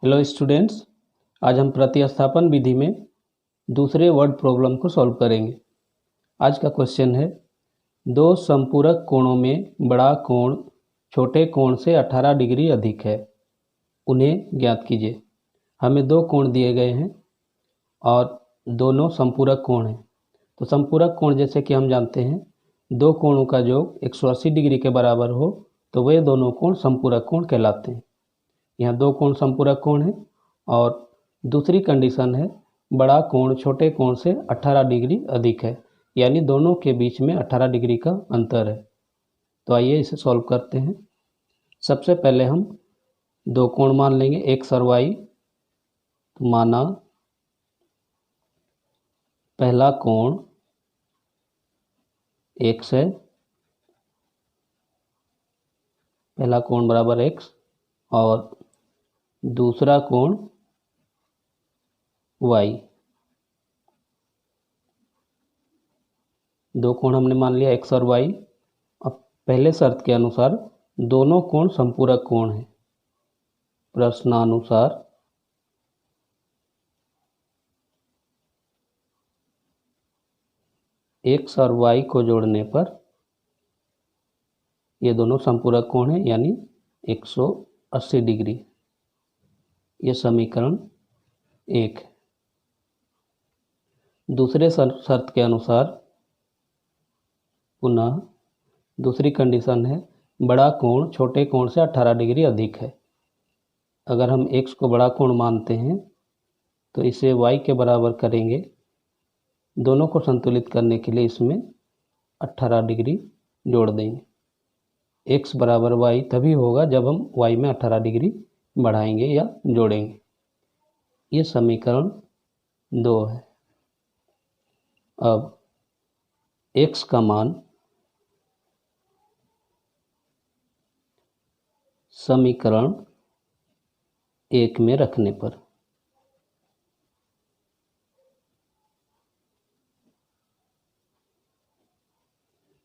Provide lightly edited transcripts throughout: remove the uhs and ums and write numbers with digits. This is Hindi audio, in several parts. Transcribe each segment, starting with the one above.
हेलो स्टूडेंट्स, आज हम प्रतिस्थापन विधि में दूसरे वर्ड प्रॉब्लम को सॉल्व करेंगे। आज का क्वेश्चन है, दो संपूरक कोणों में बड़ा कोण छोटे कोण से 18 डिग्री अधिक है, उन्हें ज्ञात कीजिए। हमें दो कोण दिए गए हैं और दोनों संपूरक कोण हैं। तो संपूरक कोण जैसे कि हम जानते हैं, दो कोणों का योग 180 डिग्री के बराबर हो तो वे दोनों कोण संपूरक कोण कहलाते हैं। यहाँ दो कोण संपूरक कोण है और दूसरी कंडीशन है, बड़ा कोण छोटे कोण से 18 डिग्री अधिक है, यानी दोनों के बीच में 18 डिग्री का अंतर है। तो आइए इसे सॉल्व करते हैं। सबसे पहले हम दो कोण मान लेंगे, एक्स और वाई। तो माना पहला कोण एक्स है, पहला कोण बराबर एक्स, और दूसरा कोण वाई। दो कोण हमने मान लिया एक्स और वाई। अब पहले शर्त के अनुसार दोनों कोण संपूरक कोण हैं। प्रश्नानुसार एक्स और वाई को जोड़ने पर ये दोनों संपूरक कोण हैं, यानी 180 डिग्री। ये समीकरण 1 है। दूसरे शर्त के अनुसार पुनः दूसरी कंडीशन है, बड़ा कोण छोटे कोण से 18 डिग्री अधिक है। अगर हम x को बड़ा कोण मानते हैं तो इसे y के बराबर करेंगे। दोनों को संतुलित करने के लिए इसमें 18 डिग्री जोड़ देंगे। x बराबर y तभी होगा जब हम y में 18 डिग्री बढ़ाएंगे या जोड़ेंगे। ये समीकरण 2 है। अब x का मान समीकरण 1 में रखने पर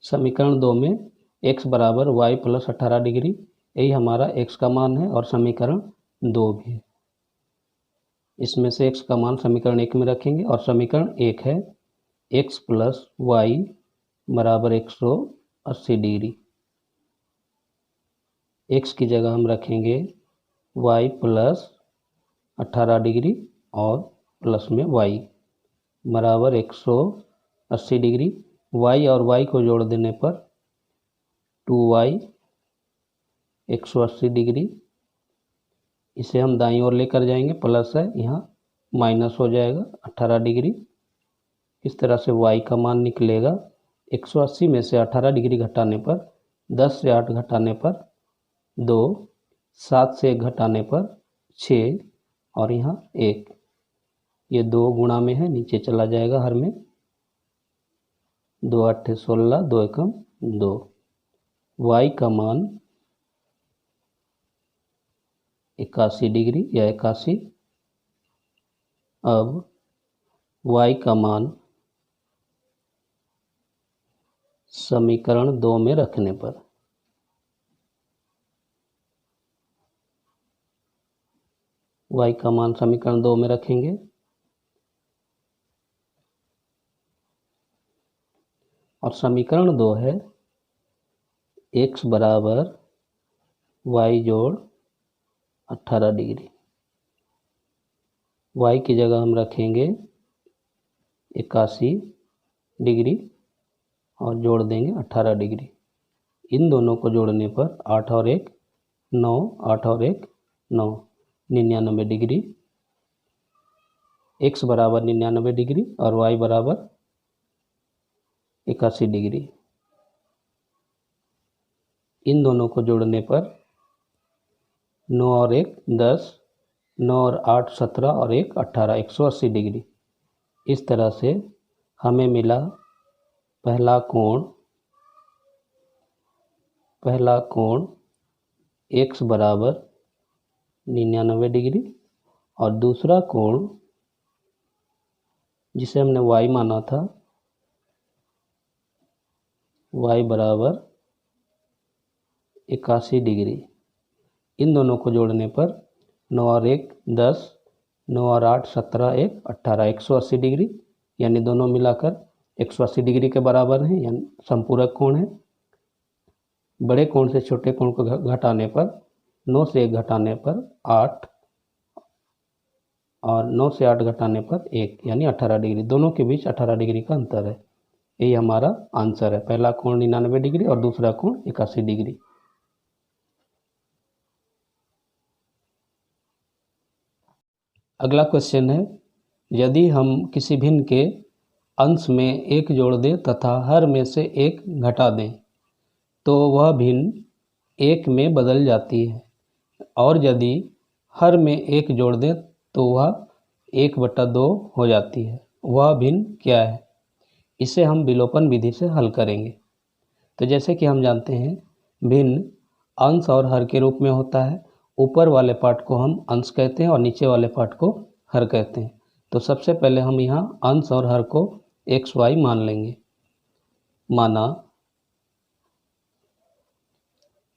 समीकरण 2 में x बराबर y प्लस 18 डिग्री, यही हमारा x का मान है और समीकरण 2 भी है। इसमें से x का मान समीकरण 1 में रखेंगे और समीकरण 1 है x प्लस वाई बराबर 180 डिग्री। x की जगह हम रखेंगे y प्लस 18 डिग्री और प्लस में y बराबर 180 डिग्री। y और y को जोड़ देने पर 2y 180 डिग्री। इसे हम दाईं ओर लेकर जाएंगे, प्लस है, यहाँ माइनस हो जाएगा 18 डिग्री। इस तरह से y का मान निकलेगा 180 में से 18 डिग्री घटाने पर 10 से 8 घटाने पर 2, 7 से 1 घटाने पर 6 और यहाँ 1। ये 2 गुणा में है, नीचे चला जाएगा हर में। 2 8 16, 2 एकम 2। y का मान 81 डिग्री या 81। अब y का मान समीकरण 2 में रखने पर y का मान समीकरण 2 में रखेंगे और समीकरण 2 है x बराबर y जोड़ 18 डिग्री। y की जगह हम रखेंगे 81 डिग्री और जोड़ देंगे 18 डिग्री। इन दोनों को जोड़ने पर 8 और 1 9, 8 और 1 9, 99 डिग्री। x बराबर 99 डिग्री और y बराबर 81 डिग्री। इन दोनों को जोड़ने पर 9 और 1 10, 9 और 8 17 और 1 18, 180 डिग्री। इस तरह से हमें मिला पहला कोण x बराबर 99 डिग्री और दूसरा कोण जिसे हमने y माना था, y बराबर 81 डिग्री। इन दोनों को जोड़ने पर 9 और 1 10, 9 और 8 17, 1 18, 180 डिग्री, यानी दोनों मिलाकर 180 डिग्री के बराबर हैं, यानी संपूरक कोण है। बड़े कोण से छोटे कोण को घटाने पर 9 से 1 घटाने पर 8 और 9 से 8 घटाने पर 1, यानी 18 डिग्री। दोनों के बीच 18 डिग्री का अंतर है। यही हमारा आंसर है। पहला कोण 99 डिग्री और दूसरा कोण 81 डिग्री। अगला क्वेश्चन है, यदि हम किसी भिन्न के अंश में 1 जोड़ दें तथा हर में से 1 घटा दें तो वह भिन्न 1 में बदल जाती है, और यदि हर में 1 जोड़ दें तो वह 1/2 हो जाती है। वह भिन्न क्या है? इसे हम विलोपन विधि से हल करेंगे। तो जैसे कि हम जानते हैं, भिन्न अंश और हर के रूप में होता है। ऊपर वाले पार्ट को हम अंश कहते हैं और नीचे वाले पार्ट को हर कहते हैं। तो सबसे पहले हम यहाँ अंश और हर को एक्स वाई मान लेंगे। माना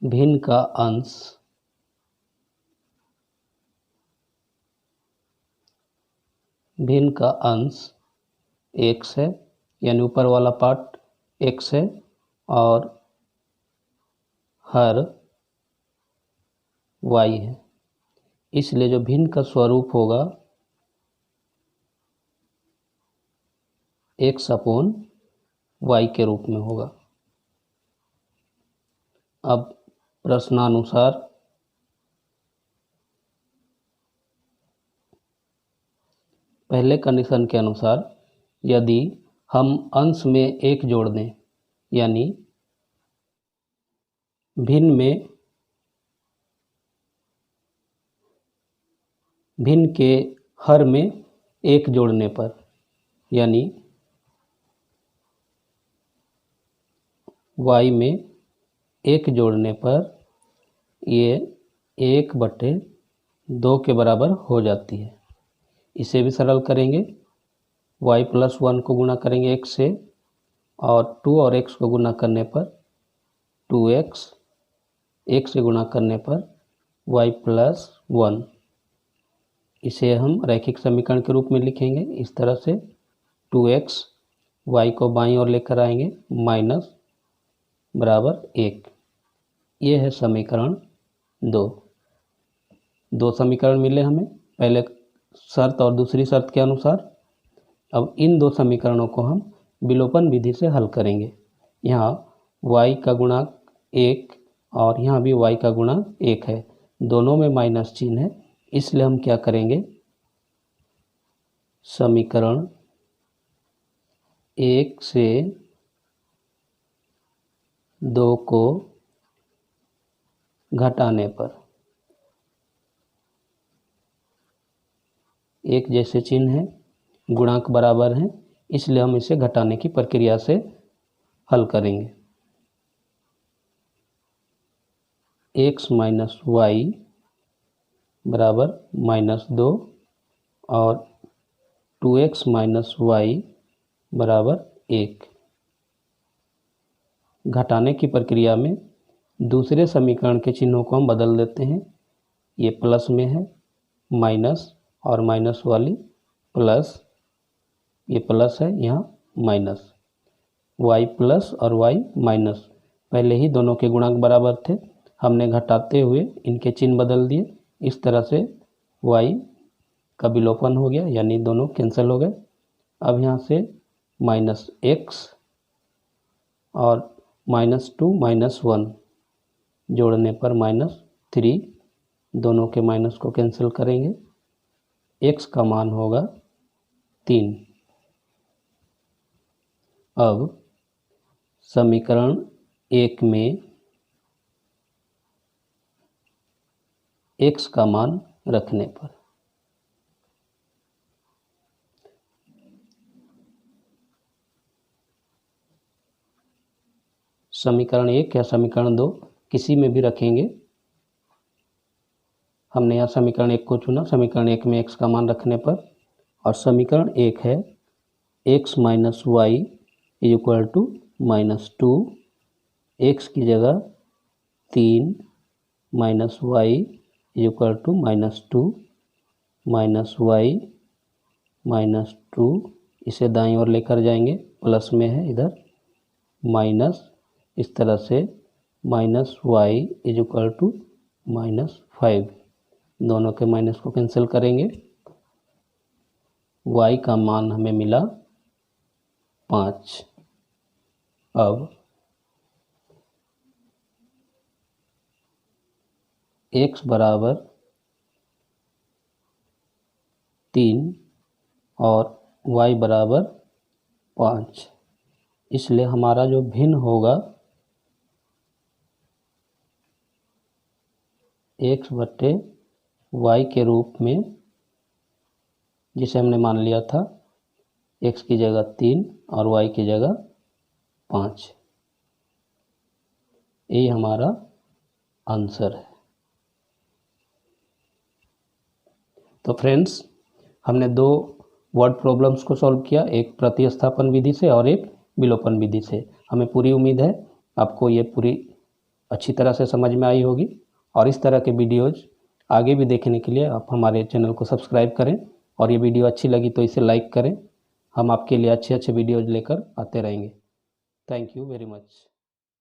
भिन्न का अंश x है, यानी ऊपर वाला पार्ट x है, और हर y है। इसलिए जो भिन्न का स्वरूप होगा x/y के रूप में होगा। अब प्रश्नानुसार पहले कंडीशन के अनुसार यदि हम अंश में 1 जोड़ दें, यानी भिन्न के हर में 1 जोड़ने पर, यानी y में 1 जोड़ने पर ये 1/2 के बराबर हो जाती है। इसे भी सरल करेंगे। y+1 को गुणा करेंगे x से, और 2 और x को गुणा करने पर 2x, 1 से गुणा करने पर y+1। इसे हम रैखिक समीकरण के रूप में लिखेंगे इस तरह से। 2x, y को बाईं ओर लेकर आएंगे, माइनस बराबर 1। ये है समीकरण 2। 2 समीकरण मिले हमें, पहले शर्त और दूसरी शर्त के अनुसार। अब इन 2 समीकरणों को हम विलोपन विधि से हल करेंगे। यहाँ y का गुणांक 1 और यहाँ भी y का गुणांक 1 है, दोनों में माइनस चिन्ह है। इसलिए हम क्या करेंगे, समीकरण 1 से 2 को घटाने पर एक जैसे चिन्ह है, गुणांक बराबर हैं, इसलिए हम इसे घटाने की प्रक्रिया से हल करेंगे। x - y बराबर -2 और 2x - y बराबर 1। घटाने की प्रक्रिया में दूसरे समीकरण के चिन्हों को हम बदल देते हैं। ये प्लस में है, माइनस और माइनस वाली प्लस, ये प्लस है, यहाँ माइनस। y प्लस और y माइनस, पहले ही दोनों के गुणांक बराबर थे, हमने घटाते हुए इनके चिन्ह बदल दिए। इस तरह से y का विलोपन हो गया, यानी दोनों कैंसिल हो गए। अब यहाँ से -x और -2 -1 जोड़ने पर -3, दोनों के माइनस को कैंसिल करेंगे। x का मान होगा 3। अब समीकरण 1 में x का मान रखने पर समीकरण 1 या समीकरण 2 किसी में भी रखेंगे। हमने यहाँ समीकरण 1 को चुना। समीकरण 1 में x का मान रखने पर, और समीकरण 1 है x - y = -2, x की जगह 3 - y is equal to -2 -y -2, इसे दाईं ओर लेकर जाएंगे, प्लस में है इधर माइनस, इस तरह से -y इज इक्वल टू -5, दोनों के माइनस को कैंसिल करेंगे, y का मान हमें मिला 5। अब x बराबर 3 और y बराबर 5, इसलिए हमारा जो भिन्न होगा x बटे y के रूप में, जिसे हमने मान लिया था x की जगह 3 और y की जगह 5, ये हमारा आंसर है। तो फ्रेंड्स, हमने दो वर्ड प्रॉब्लम्स को सॉल्व किया, एक प्रतिस्थापन विधि से और एक विलोपन विधि से। हमें पूरी उम्मीद है आपको ये पूरी अच्छी तरह से समझ में आई होगी, और इस तरह के वीडियोज आगे भी देखने के लिए आप हमारे चैनल को सब्सक्राइब करें, और ये वीडियो अच्छी लगी तो इसे लाइक करें। हम आपके लिए अच्छे अच्छे वीडियोज लेकर आते रहेंगे। Thank you very much.